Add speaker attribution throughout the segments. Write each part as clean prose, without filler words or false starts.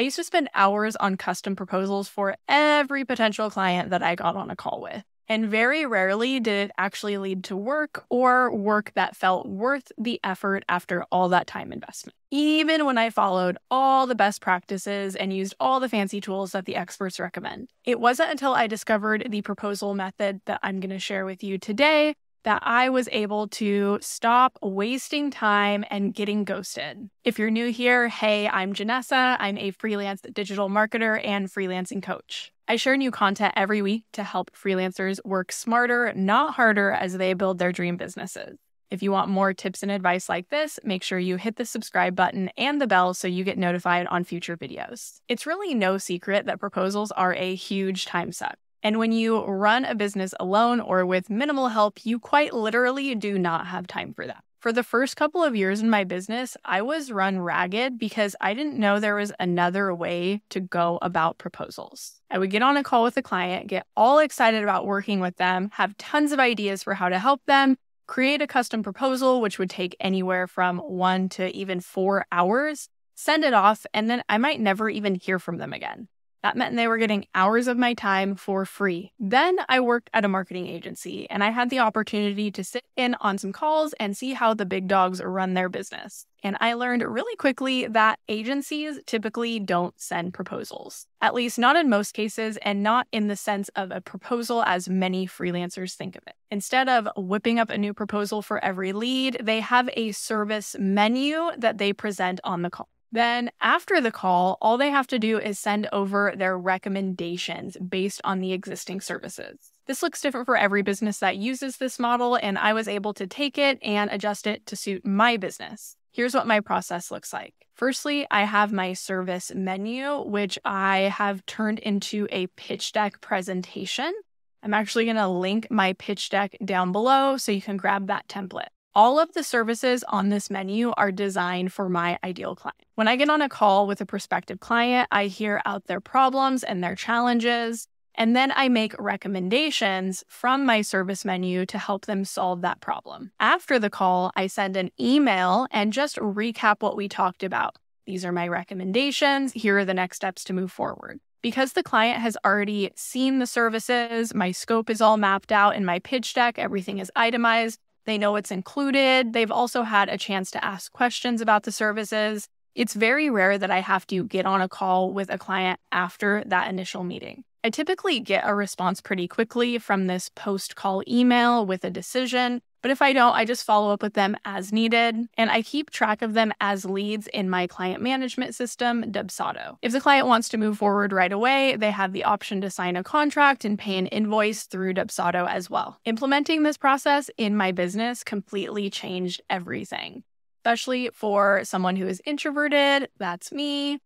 Speaker 1: I used to spend hours on custom proposals for every potential client that I got on a call with. And very rarely did it actually lead to work or work that felt worth the effort after all that time investment. Even when I followed all the best practices and used all the fancy tools that the experts recommend. It wasn't until I discovered the proposal method that I'm going to share with you today that I was able to stop wasting time and getting ghosted. If you're new here, hey, I'm Janessa. I'm a freelance digital marketer and freelancing coach. I share new content every week to help freelancers work smarter, not harder, as they build their dream businesses. If you want more tips and advice like this, make sure you hit the subscribe button and the bell so you get notified on future videos. It's really no secret that proposals are a huge time suck. And when you run a business alone or with minimal help, you quite literally do not have time for that. For the first couple of years in my business, I was run ragged because I didn't know there was another way to go about proposals. I would get on a call with a client, get all excited about working with them, have tons of ideas for how to help them, create a custom proposal, which would take anywhere from 1 to even 4 hours, send it off, and then I might never even hear from them again. That meant they were getting hours of my time for free. Then I worked at a marketing agency, and I had the opportunity to sit in on some calls and see how the big dogs run their business. And I learned really quickly that agencies typically don't send proposals, at least not in most cases, and not in the sense of a proposal as many freelancers think of it. Instead of whipping up a new proposal for every lead, they have a service menu that they present on the call. Then after the call, all they have to do is send over their recommendations based on the existing services. This looks different for every business that uses this model, and I was able to take it and adjust it to suit my business. Here's what my process looks like. Firstly, I have my service menu, which I have turned into a pitch deck presentation. I'm actually going to link my pitch deck down below so you can grab that template. All of the services on this menu are designed for my ideal client. When I get on a call with a prospective client, I hear out their problems and their challenges, and then I make recommendations from my service menu to help them solve that problem. After the call, I send an email and just recap what we talked about. These are my recommendations. Here are the next steps to move forward. Because the client has already seen the services, my scope is all mapped out in my pitch deck, everything is itemized. They know what's included. They've also had a chance to ask questions about the services. It's very rare that I have to get on a call with a client after that initial meeting. I typically get a response pretty quickly from this post-call email with a decision, but if I don't, I just follow up with them as needed, and I keep track of them as leads in my client management system, Dubsado. If the client wants to move forward right away, they have the option to sign a contract and pay an invoice through Dubsado as well. Implementing this process in my business completely changed everything, especially for someone who is introverted, that's me.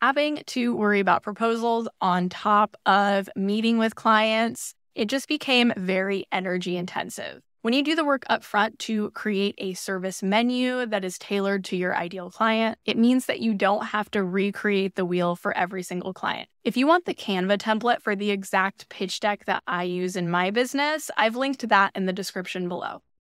Speaker 1: Having to worry about proposals on top of meeting with clients, it just became very energy intensive. When you do the work up front to create a service menu that is tailored to your ideal client, it means that you don't have to recreate the wheel for every single client. If you want the Canva template for the exact pitch deck that I use in my business, I've linked that in the description below.